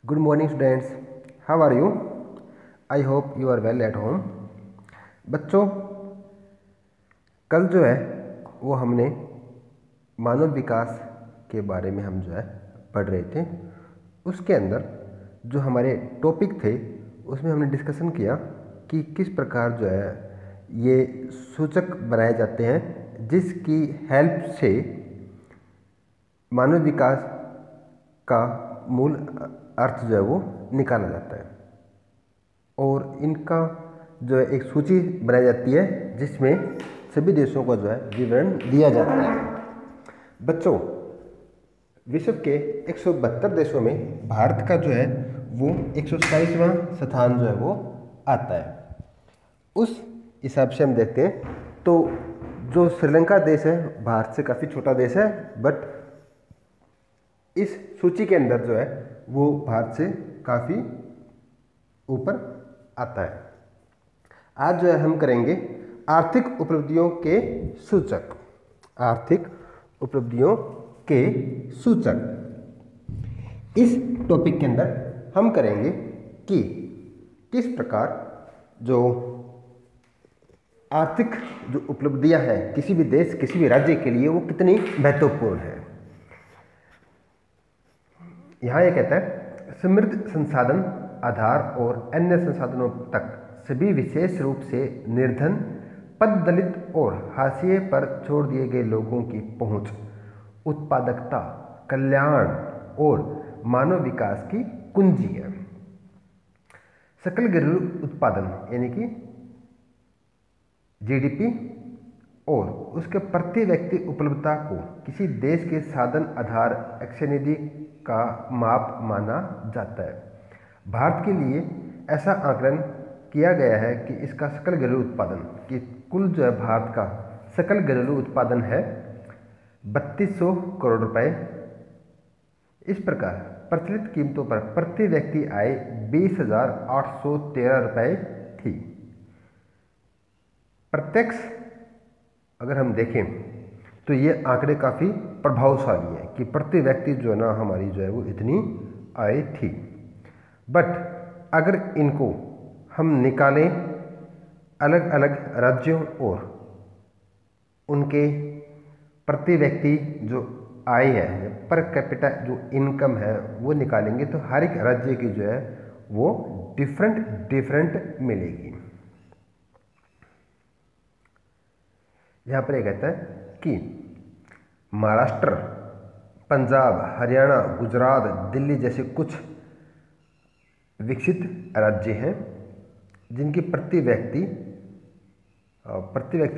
Good morning students. How are you? I hope you are well at home. बच्चों, कल जो है वो हमने मानव विकास के बारे में हम जो है पढ़ रहे थे। उसके अंदर जो हमारे टॉपिक थे उसमें हमने डिस्कशन किया कि किस प्रकार जो है ये सूचक बनाए जाते हैं जिसकी हेल्प से मानव विकास का मूल अर्थ जो है वो निकाला जाता है और इनका जो है एक सूची बनाई जाती है जिसमें सभी देशों का जो है विवरण दिया जाता है। बच्चों, विश्व के 172 देशों में भारत का जो है वो 127वां स्थान जो है वो आता है। उस हिसाब से हम देखते हैं तो जो श्रीलंका देश है भारत से काफ़ी छोटा देश है, बट इस सूची के अंदर जो है वो भारत से काफ़ी ऊपर आता है। आज जो है हम करेंगे आर्थिक उपलब्धियों के सूचक। आर्थिक उपलब्धियों के सूचक इस टॉपिक के अंदर हम करेंगे कि किस प्रकार जो आर्थिक जो उपलब्धियां हैं किसी भी देश किसी भी राज्य के लिए वो कितनी महत्वपूर्ण है। यहाँ ये कहता है समृद्ध संसाधन आधार और अन्य संसाधनों तक सभी विशेष रूप से निर्धन पददलित और हाशिए पर छोड़ दिए गए लोगों की पहुंच उत्पादकता कल्याण और मानव विकास की कुंजी है। सकल घरेलू उत्पादन यानी कि जीडीपी और उसके प्रति व्यक्ति उपलब्धता को किसी देश के साधन आधार अक्षय का माप माना जाता है। भारत के लिए ऐसा आकलन किया गया है कि इसका सकल घरेलू उत्पादन कि कुल जो है भारत का सकल घरेलू उत्पादन है 3200 करोड़ रुपए। इस प्रकार प्रचलित कीमतों पर प्रति व्यक्ति आय 20,813 रुपए थी। प्रत्यक्ष अगर हम देखें तो ये आंकड़े काफ़ी प्रभावशाली हैं कि प्रति व्यक्ति जो है ना हमारी जो है वो इतनी आय थी। बट अगर इनको हम निकालें अलग अलग राज्यों और उनके प्रति व्यक्ति जो आय है पर कैपिटा जो इनकम है वो निकालेंगे तो हर एक राज्य की जो है वो डिफरेंट मिलेगी। यहाँ पर यह कहता है कि महाराष्ट्र पंजाब हरियाणा गुजरात दिल्ली जैसे कुछ विकसित राज्य हैं जिनकी प्रति व्यक्ति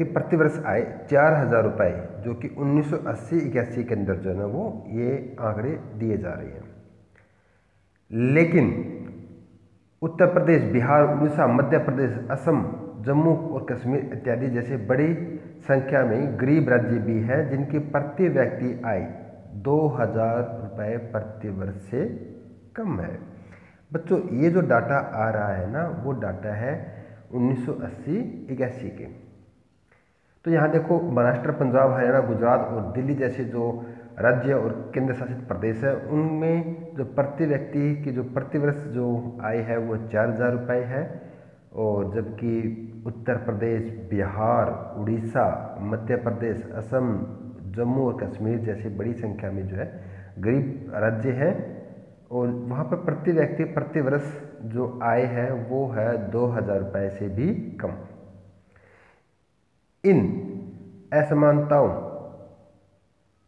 प्रति वर्ष आय 4,000 रुपये जो कि 1980-81 के अंदर जो है ना वो ये आंकड़े दिए जा रहे हैं। लेकिन उत्तर प्रदेश बिहार उड़ीसा मध्य प्रदेश असम जम्मू और कश्मीर इत्यादि जैसे बड़ी संख्या में गरीब राज्य भी हैं जिनकी प्रति व्यक्ति आय 2,000 रुपये प्रति वर्ष से कम है। बच्चों, ये जो डाटा आ रहा है ना वो डाटा है 1980-81 के। तो यहाँ देखो महाराष्ट्र पंजाब हरियाणा गुजरात और दिल्ली जैसे जो राज्य और केंद्र शासित प्रदेश है उनमें जो प्रति व्यक्ति की जो प्रति वर्ष जो आय है वो 4,000 रुपये है, और जबकि उत्तर प्रदेश बिहार उड़ीसा मध्य प्रदेश असम जम्मू और कश्मीर जैसी बड़ी संख्या में जो है गरीब राज्य हैं और वहाँ पर प्रति व्यक्ति प्रति वर्ष जो आय है वो है 2,000 रुपये से भी कम। इन असमानताओं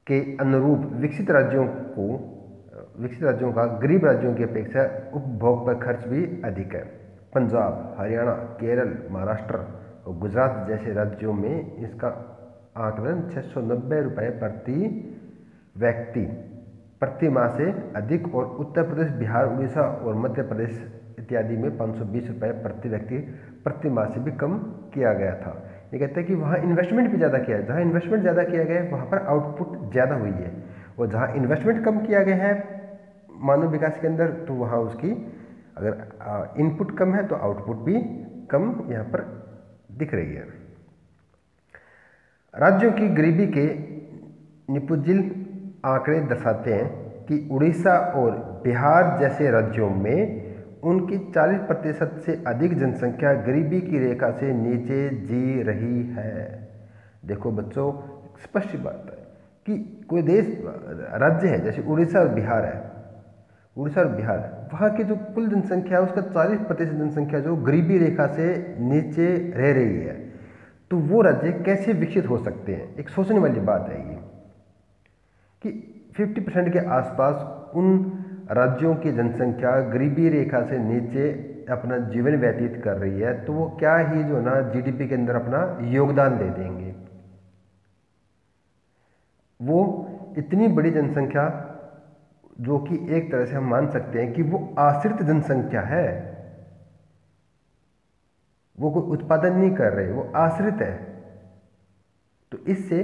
के अनुरूप विकसित राज्यों का गरीब राज्यों की अपेक्षा उपभोग पर खर्च भी अधिक है। पंजाब हरियाणा केरल महाराष्ट्र और गुजरात जैसे राज्यों में इसका आकलन 690 रुपये प्रति व्यक्ति प्रति माह से अधिक और उत्तर प्रदेश बिहार उड़ीसा और मध्य प्रदेश इत्यादि में 520 रुपये प्रति व्यक्ति प्रति माह से भी कम किया गया था। ये कहते हैं कि वहाँ इन्वेस्टमेंट भी ज़्यादा किया है, जहाँ इन्वेस्टमेंट ज़्यादा किया गया है वहाँ पर आउटपुट ज़्यादा हुई है, और जहाँ इन्वेस्टमेंट कम किया गया है मानव विकास के अंदर तो वहाँ उसकी अगर इनपुट कम है तो आउटपुट भी कम यहाँ पर दिख रही है। राज्यों की गरीबी के निपुजिल आंकड़े दर्शाते हैं कि उड़ीसा और बिहार जैसे राज्यों में उनकी 40% से अधिक जनसंख्या गरीबी की रेखा से नीचे जी रही है। देखो बच्चों, स्पष्ट बात है कि कोई देश राज्य है जैसे उड़ीसा और बिहार है, उड़ीसा और बिहार वहाँ की जो कुल जनसंख्या है उसका 40% जनसंख्या जो गरीबी रेखा से नीचे रह रही है, तो वो राज्य कैसे विकसित हो सकते हैं। एक सोचने वाली बात है ये कि 50% के आसपास उन राज्यों की जनसंख्या गरीबी रेखा से नीचे अपना जीवन व्यतीत कर रही है, तो वो क्या ही जो ना जीडीपी के अंदर अपना योगदान दे देंगे। वो इतनी बड़ी जनसंख्या जो कि एक तरह से हम मान सकते हैं कि वो आश्रित जनसंख्या है, वो कोई उत्पादन नहीं कर रहे, वो आश्रित है। तो इससे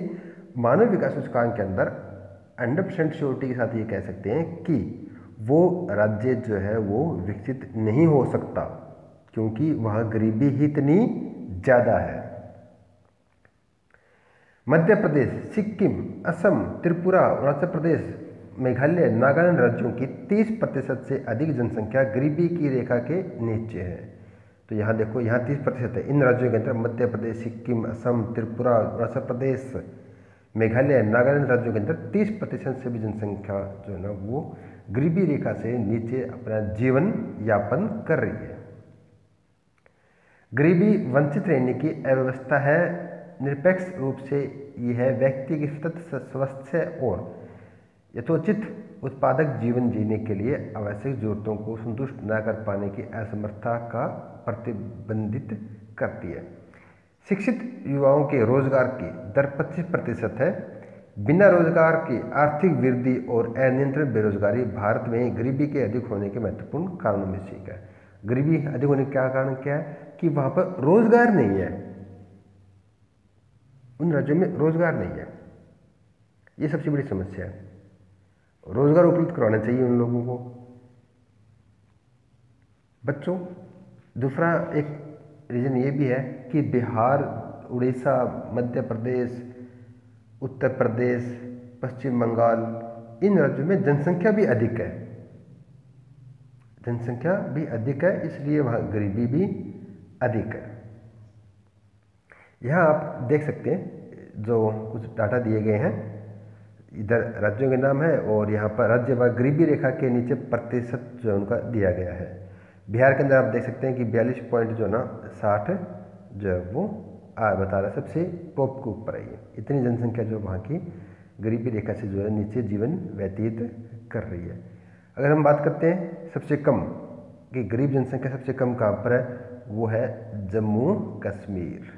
मानव विकास सूचकांक के अंदर 100% श्योरिटी के साथ ये कह सकते हैं कि वो राज्य जो है वो विकसित नहीं हो सकता, क्योंकि वहाँ गरीबी ही इतनी ज़्यादा है। मध्य प्रदेश, सिक्किम, असम, त्रिपुरा, अरुणाचल प्रदेश, मेघालय, नागालैंड राज्यों की 30% से अधिक जनसंख्या गरीबी की रेखा के नीचे है। तो यहाँ देखो, यहाँ 30% है। इन राज्यों के अंदर मध्य प्रदेश, सिक्किम, असम, त्रिपुरा, अरुणाचल प्रदेश, मेघालय, नागालैंड राज्यों के अंदर 30% से भी जनसंख्या जो है ना वो गरीबी रेखा से नीचे अपना जीवन यापन कर रही है। गरीबी वंचित रहने की अव्यवस्था है। निरपेक्ष रूप से यह व्यक्ति की सतत स्वस्थ और यथोचित उत्पादक जीवन जीने के लिए आवश्यक जरूरतों को संतुष्ट न कर पाने की असमर्थता का प्रतिबंधित करती है। शिक्षित युवाओं के रोजगार की दर 25% है। बिना रोजगार की आर्थिक वृद्धि और अनियंत्रित बेरोजगारी भारत में गरीबी के अधिक होने के महत्वपूर्ण कारणों में से एक है। गरीबी अधिक होने का कारण क्या है कि वहाँ पर रोजगार नहीं है, उन राज्यों में रोजगार नहीं है। ये सबसे बड़ी समस्या है। रोजगार उपलब्ध करवाना चाहिए उन लोगों को। बच्चों, दूसरा एक रीज़न ये भी है कि बिहार, उड़ीसा, मध्य प्रदेश, उत्तर प्रदेश, पश्चिम बंगाल, इन राज्यों में जनसंख्या भी अधिक है, जनसंख्या भी अधिक है, इसलिए वहाँ गरीबी भी अधिक है। यहाँ आप देख सकते हैं जो कुछ डाटा दिए गए हैं, इधर राज्यों के नाम है और यहाँ पर राज्य व गरीबी रेखा के नीचे प्रतिशत जो है उनका दिया गया है। बिहार के अंदर आप देख सकते हैं कि 42 पॉइंट जो है ना 60 जो है वो बता रहा है, सबसे टॉप के ऊपर है ये। इतनी जनसंख्या जो वहाँ की गरीबी रेखा से जो है नीचे जीवन व्यतीत कर रही है। अगर हम बात करते हैं सबसे कम कि गरीब जनसंख्या सबसे कम कहाँ पर है, वो है जम्मू कश्मीर।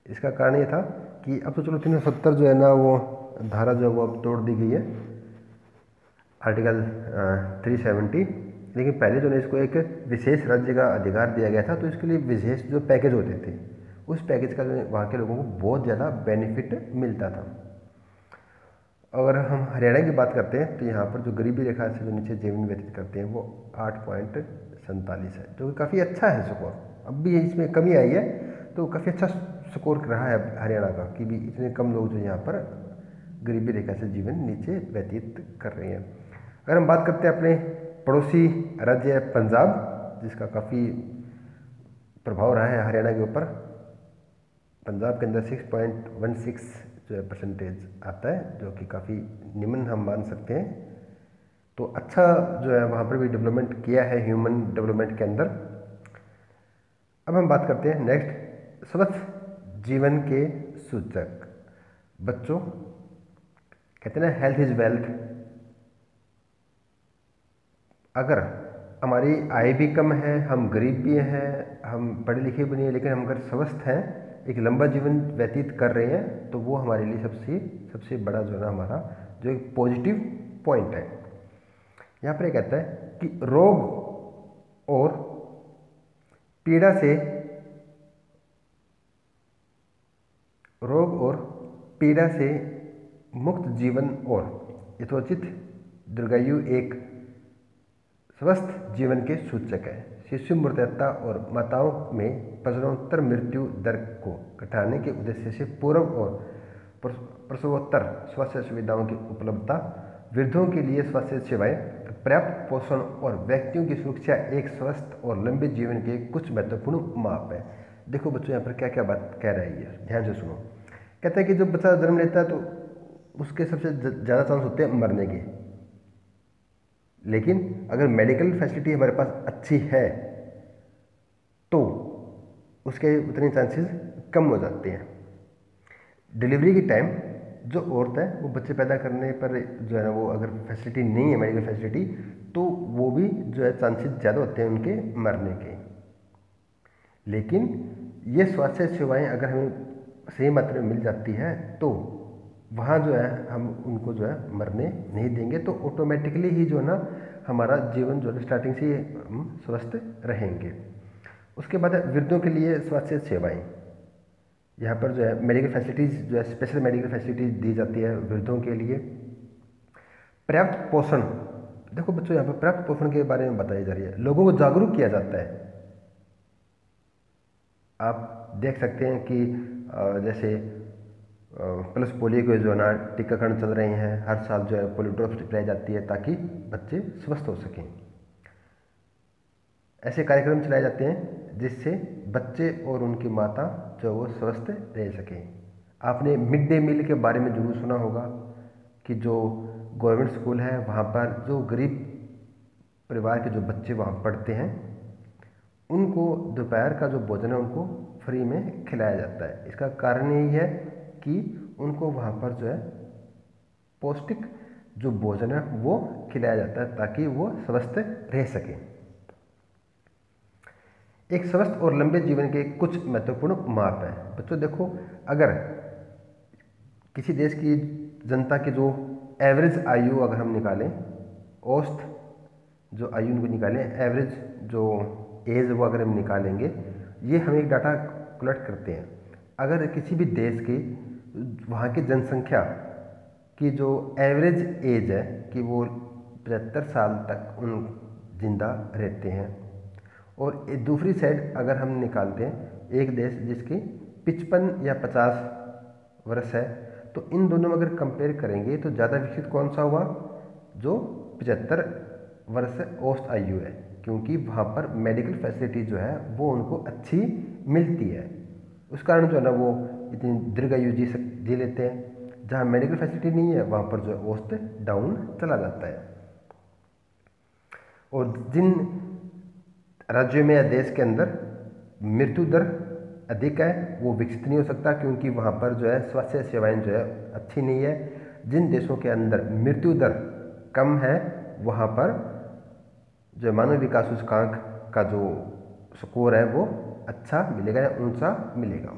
इसका कारण ये था कि अब तो चलो 370 जो है ना वो धारा जो है वो अब तोड़ दी गई है, आर्टिकल 370, लेकिन पहले जो है इसको एक विशेष राज्य का अधिकार दिया गया था, तो इसके लिए विशेष जो पैकेज होते थे उस पैकेज का जो वहाँ के लोगों को बहुत ज़्यादा बेनिफिट मिलता था। अगर हम हरियाणा की बात करते हैं तो यहाँ पर जो गरीबी रेखा से जो नीचे जीवन व्यतीत करते हैं वो 8.47 है, जो कि काफ़ी अच्छा है स्कोर। अब भी इसमें कमी आई है तो काफ़ी अच्छा स्कोर रहा है हरियाणा का कि भी इतने कम लोग जो यहाँ पर गरीबी रेखा से जीवन नीचे व्यतीत कर रहे हैं। अगर हम बात करते हैं अपने पड़ोसी राज्य है पंजाब, जिसका काफ़ी प्रभाव रहा है हरियाणा के ऊपर। पंजाब के अंदर 6.16 जो है परसेंटेज आता है, जो कि काफ़ी निम्न हम मान सकते हैं। तो अच्छा जो है वहाँ पर भी डेवलपमेंट किया है ह्यूमन डेवलपमेंट के अंदर। अब हम बात करते हैं नेक्स्ट स्वस्थ जीवन के सूचक। बच्चों, कहते हैं ना हेल्थ इज़ वेल्थ। अगर हमारी आय भी कम है, हम गरीब भी हैं, हम पढ़े लिखे भी नहीं हैं, लेकिन हम अगर स्वस्थ हैं, एक लंबा जीवन व्यतीत कर रहे हैं, तो वो हमारे लिए सबसे बड़ा जो है ना हमारा जो एक पॉजिटिव पॉइंट है। यहाँ पर ये कहता है कि रोग और पीड़ा से मुक्त जीवन और यथोचित दीर्घायु एक स्वस्थ जीवन के सूचक है। शिशु मृत्यु और माताओं में प्रसवोत्तर मृत्यु दर को घटाने के उद्देश्य से पूर्व और प्रसवोत्तर स्वास्थ्य सुविधाओं की उपलब्धता वृद्धों के लिए स्वास्थ्य सेवाएं, पर्याप्त पोषण और व्यक्तियों की सुरक्षा एक स्वस्थ और लंबे जीवन के कुछ महत्वपूर्ण माप है। देखो बच्चों, यहाँ पर क्या क्या बात कह रहा है, ये ध्यान से सुनो। कहता है कि जब बच्चा जन्म लेता है तो उसके सबसे ज़्यादा चांस होते हैं मरने के, लेकिन अगर मेडिकल फैसिलिटी हमारे पास अच्छी है तो उसके उतने चांसेस कम हो जाते हैं। डिलीवरी की टाइम जो औरत है वो बच्चे पैदा करने पर जो है ना, वो अगर फैसिलिटी नहीं है मेडिकल फैसिलिटी, तो वो भी जो है चांसेस ज़्यादा होते हैं उनके मरने के। लेकिन ये स्वास्थ्य सेवाएं अगर हमें सही मात्रा में मिल जाती है तो वहाँ जो है हम उनको जो है मरने नहीं देंगे, तो ऑटोमेटिकली ही जो है ना हमारा जीवन जो है स्टार्टिंग से हम स्वस्थ रहेंगे। उसके बाद वृद्धों के लिए स्वास्थ्य सेवाएं, यहाँ पर जो है मेडिकल फैसिलिटीज़ जो है स्पेशल मेडिकल फैसिलिटीज़ दी जाती है वृद्धों के लिए। पर्याप्त पोषण, देखो बच्चों यहाँ पर पर्याप्त पोषण के बारे में बताई जा रही है, लोगों को जागरूक किया जाता है। आप देख सकते हैं कि जैसे प्लस पोलियो के जो है ना टीकाकरण चल रहे हैं, हर साल जो है पोलियो ड्रॉप्स पिलाई जाती है ताकि बच्चे स्वस्थ हो सकें। ऐसे कार्यक्रम चलाए जाते हैं जिससे बच्चे और उनकी माता जो वो स्वस्थ रह सकें। आपने मिड डे मील के बारे में जरूर सुना होगा कि जो गवर्नमेंट स्कूल है वहाँ पर जो गरीब परिवार के जो बच्चे वहाँ पढ़ते हैं उनको दोपहर का जो भोजन है उनको फ्री में खिलाया जाता है। इसका कारण यही है कि उनको वहाँ पर जो है पौष्टिक जो भोजन है वो खिलाया जाता है ताकि वो स्वस्थ रह सकें। एक स्वस्थ और लंबे जीवन के कुछ महत्वपूर्ण माप है। बच्चों देखो, अगर किसी देश की जनता की जो एवरेज आयु अगर हम निकालें, औसत जो आयु उनको निकालें, एवरेज जो एज वो अगर हम निकालेंगे, ये हम एक डाटा कलेक्ट करते हैं। अगर किसी भी देश की वहाँ की जनसंख्या की जो एवरेज एज है कि वो 75 साल तक उन जिंदा रहते हैं, और दूसरी साइड अगर हम निकालते हैं एक देश जिसकी 55 या 50 वर्ष है, तो इन दोनों में अगर कंपेयर करेंगे तो ज़्यादा विकसित कौन सा हुआ, जो 75 वर्ष औसत आयु है, क्योंकि वहाँ पर मेडिकल फैसिलिटी जो है वो उनको अच्छी मिलती है। उस कारण जो है ना वो इतनी दीर्घायु जी लेते हैं। जहाँ मेडिकल फैसिलिटी नहीं है वहाँ पर जो है औसत डाउन चला जाता है। और जिन राज्यों में या देश के अंदर मृत्यु दर अधिक है वो विकसित नहीं हो सकता, क्योंकि वहाँ पर जो है स्वास्थ्य सेवाएं जो है अच्छी नहीं है। जिन देशों के अंदर मृत्यु दर कम है वहाँ पर जो मानव विकास सूचकांक का जो स्कोर है वो अच्छा मिलेगा या ऊंचा मिलेगा।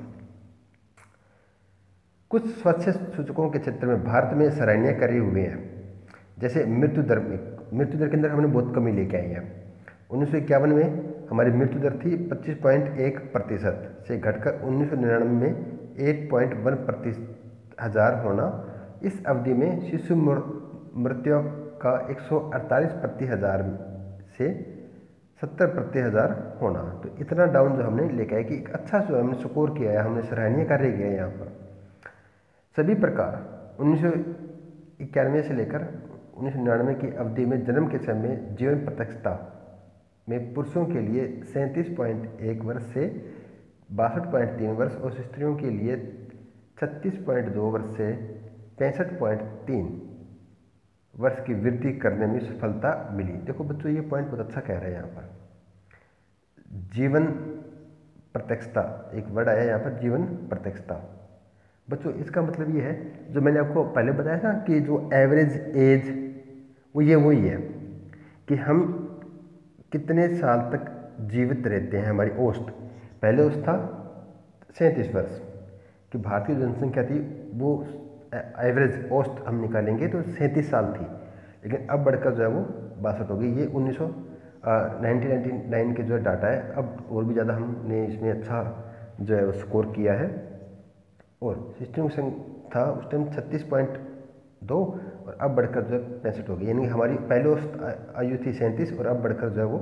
कुछ स्वास्थ्य सूचकों के क्षेत्र में भारत में सराहनीय कार्य हुए हैं। जैसे मृत्यु दर के अंदर हमने बहुत कमी लेके आई है। 1951 में हमारी मृत्यु दर थी 25.1% से घटकर 1999 में 8.1/1000 होना। इस अवधि में शिशु मृत्यु का 148/1000 से 70/1000 होना। तो इतना डाउन जो हमने लेके आए कि एक अच्छा जो हमने स्कोर किया है, हमने सराहनीय कार्य किया है। यहाँ पर सभी प्रकार 1991 से लेकर 1999 की अवधि में जन्म के समय जीवन प्रत्यक्षता में पुरुषों के लिए 37.1 वर्ष से 62.3 वर्ष और स्त्रियों के लिए 36.2 वर्ष से 65.3 वर्ष की वृद्धि करने में सफलता मिली। देखो बच्चों, ये पॉइंट बहुत अच्छा कह रहे हैं। यहाँ पर जीवन प्रत्यक्षता एक वर्ड आया यहाँ पर, जीवन प्रत्यक्षता। बच्चों इसका मतलब ये है, जो मैंने आपको पहले बताया था कि जो एवरेज एज वो ये वही है कि हम कितने साल तक जीवित रहते हैं। हमारी औसत पहले औसत था 37 वर्ष कि भारतीय जनसंख्या थी, वो एवरेज औसत हम निकालेंगे तो 37 साल थी, लेकिन अब बढ़कर जो है वो 62 हो गई। ये 1999 के जो डाटा है। अब और भी ज़्यादा हमने इसमें अच्छा जो है स्कोर किया है। और सिस्टम था उस टाइम 36.2 और अब बढ़कर जो है 65 हो गई। यानी हमारी पहले औसत आयु थी 37 और अब बढ़कर जो है वो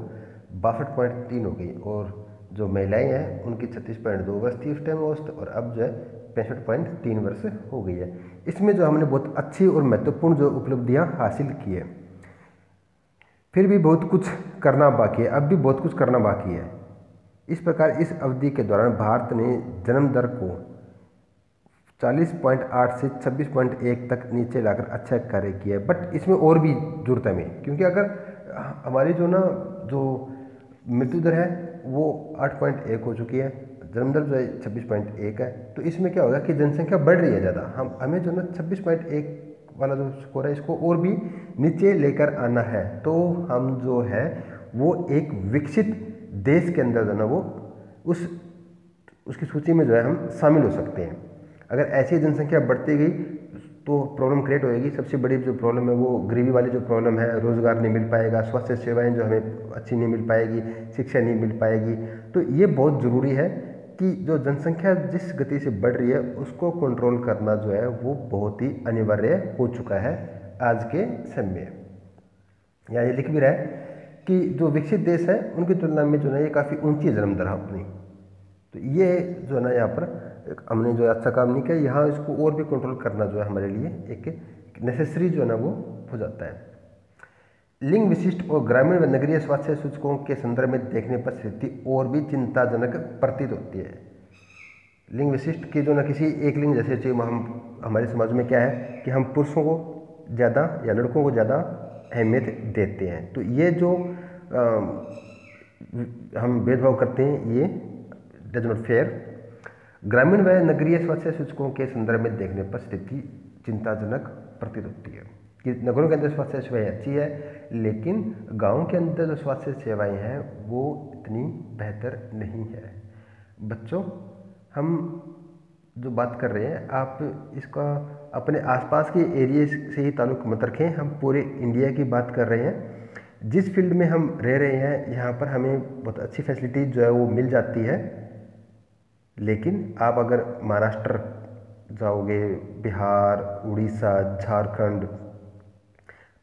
62.3 हो गई। और जो महिलाएं हैं उनकी 36.2 वर्ष थी उस टाइम औसत, और अब जो है 65.3 वर्ष हो गई है। इसमें जो हमने बहुत अच्छी और महत्वपूर्ण जो उपलब्धियां हासिल की है। फिर भी बहुत कुछ करना बाकी है, अब भी बहुत कुछ करना बाकी है। इस प्रकार इस अवधि के दौरान भारत ने जन्म दर को 40.8 से 26.1 तक नीचे लाकर अच्छा कार्य किया है। बट इसमें और भी जरूरत है हमें, क्योंकि अगर हमारी जो मृत्यु दर है वो 8.1 हो चुकी है, जन्म दर जो है 26.1 है, तो इसमें क्या होगा कि जनसंख्या बढ़ रही है ज़्यादा। हमें जो ना 26.1 वाला जो स्कोर है इसको और भी नीचे लेकर आना है, तो हम जो है वो एक विकसित देश के अंदर जो ना वो उसकी सूची में जो है हम शामिल हो सकते हैं। अगर ऐसी जनसंख्या बढ़ती गई तो प्रॉब्लम क्रिएट होएगी। सबसे बड़ी जो प्रॉब्लम है वो गरीबी वाली जो प्रॉब्लम है, रोज़गार नहीं मिल पाएगा, स्वास्थ्य सेवाएं जो हमें अच्छी नहीं मिल पाएगी, शिक्षा नहीं मिल पाएगी। तो ये बहुत ज़रूरी है कि जो जनसंख्या जिस गति से बढ़ रही है उसको कंट्रोल करना जो है वो बहुत ही अनिवार्य हो चुका है आज के समय में। यहाँ ये लिख भी रहा है कि जो विकसित देश है उनकी तुलना में जो है ये काफ़ी ऊंची जन्म दर है अपनी। तो ये जो है ना यहाँ पर हमने जो अच्छा काम नहीं किया, यहाँ इसको और भी कंट्रोल करना जो है हमारे लिए एक नेसेसरी जो है ना वो हो जाता है। लिंग विशिष्ट और ग्रामीण व नगरीय स्वास्थ्य सूचकों के संदर्भ में देखने पर स्थिति और भी चिंताजनक प्रतीत होती है। लिंग विशिष्ट की जो ना किसी एक लिंग जैसे हम हमारे समाज में क्या है कि हम पुरुषों को ज़्यादा या लड़कों को ज़्यादा अहमियत देते हैं। तो ये जो हम भेदभाव करते हैं ये डज नॉट फेयर। ग्रामीण व नगरीय स्वास्थ्य सूचकों के संदर्भ में देखने पर स्थिति चिंताजनक प्रतीत होती है कि नगरों के अंदर स्वास्थ्य सेवाएं अच्छी है, लेकिन गांव के अंदर जो स्वास्थ्य सेवाएं हैं वो इतनी बेहतर नहीं है। बच्चों, हम जो बात कर रहे हैं आप इसका अपने आसपास के एरिया से ही ताल्लुक़ मत रखें, हम पूरे इंडिया की बात कर रहे हैं। जिस फील्ड में हम रह रहे हैं यहाँ पर हमें बहुत अच्छी फैसिलिटी जो है वो मिल जाती है, लेकिन आप अगर महाराष्ट्र जाओगे, बिहार, उड़ीसा, झारखंड,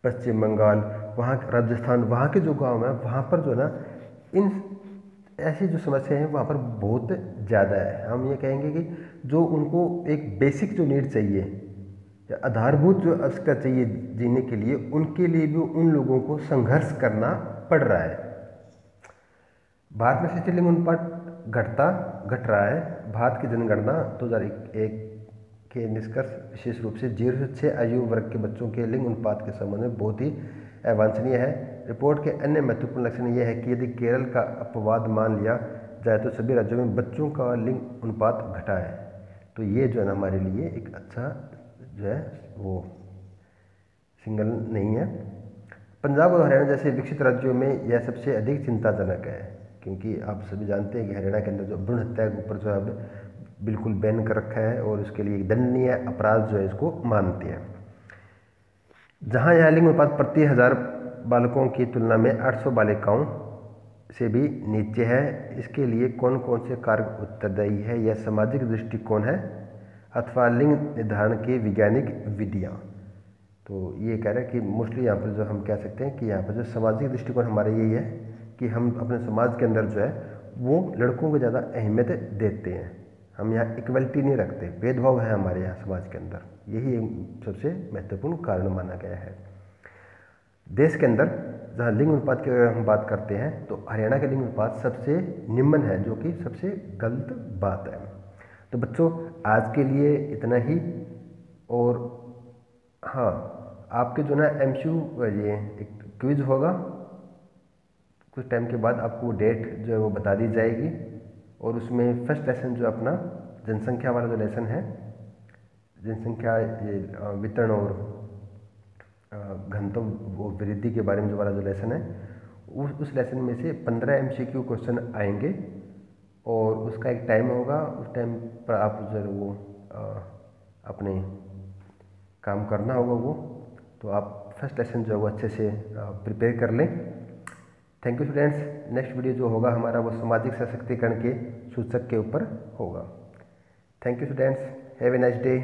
पश्चिम बंगाल, वहाँ राजस्थान, वहाँ के जो गांव हैं वहाँ पर जो ना इन ऐसी जो समस्या है वहाँ पर बहुत ज़्यादा है। हम ये कहेंगे कि जो उनको एक बेसिक जो नीड चाहिए या आधारभूत जो आवश्यकता चाहिए जीने के लिए, उनके लिए भी उन लोगों को संघर्ष करना पड़ रहा है। भारत में शिशु लिंग अनुपात घट रहा है। भारत की जनगणना 2001 के निष्कर्ष विशेष रूप से 0 से 6 आयु वर्ग के बच्चों के लिंग अनुपात के संबंध में बहुत ही अवांछनीय है। रिपोर्ट के अन्य महत्वपूर्ण लक्षण यह है कि यदि केरल का अपवाद मान लिया जाए तो सभी राज्यों में बच्चों का लिंग अनुपात घटा है। तो ये जो है ना हमारे लिए एक अच्छा जो है वो सिंगल नहीं है। पंजाब और हरियाणा जैसे विकसित राज्यों में यह सबसे अधिक चिंताजनक है, क्योंकि आप सभी जानते हैं कि हरियाणा के अंदर जो भ्रूण हत्या के ऊपर जो है अब बिल्कुल बैन कर रखा है और उसके लिए दंडनीय अपराध जो है इसको मानते हैं। जहां यह लिंग अनुपात प्रति 1000 बालकों की तुलना में 800 बालिकाओं से भी नीचे है, इसके लिए कौन कौन से कारक उत्तरदायी है? यह सामाजिक दृष्टिकोण है अथवा लिंग निर्धारण की वैज्ञानिक विधियाँ? तो ये कह रहे हैं कि मोस्टली यहाँ पर जो हम कह सकते हैं कि यहाँ पर जो सामाजिक दृष्टिकोण हमारा यही है कि हम अपने समाज के अंदर जो है वो लड़कों को ज़्यादा अहमियत देते हैं। हम यहाँ इक्वलिटी नहीं रखते, भेदभाव है हमारे यहाँ समाज के अंदर। यही सबसे महत्वपूर्ण कारण माना गया है। देश के अंदर जहाँ लिंग अनुपात की अगर हम बात करते हैं तो हरियाणा का लिंग अनुपात सबसे निम्न है, जो कि सबसे गलत बात है। तो बच्चों, आज के लिए इतना ही। और हाँ, आपके जो ना MCQ ये एक क्विज होगा, कुछ टाइम के बाद आपको डेट जो है वो बता दी जाएगी, और उसमें फर्स्ट लेसन जो अपना जनसंख्या वाला जो लेसन है, जनसंख्या ये वितरण और घनत्व वृद्धि के बारे में जो वाला जो लेसन है, उस लेसन में से 15 MCQ क्वेश्चन आएंगे और उसका एक टाइम होगा। उस टाइम पर आप जो है वो अपने काम करना होगा वो। तो आप फर्स्ट लेसन जो है वो अच्छे से प्रिपेयर कर लें। Thank you students. Next video जो होगा हमारा वो सामाजिक सशक्तिकरण के सूचक के ऊपर होगा। Thank you students, have a nice day.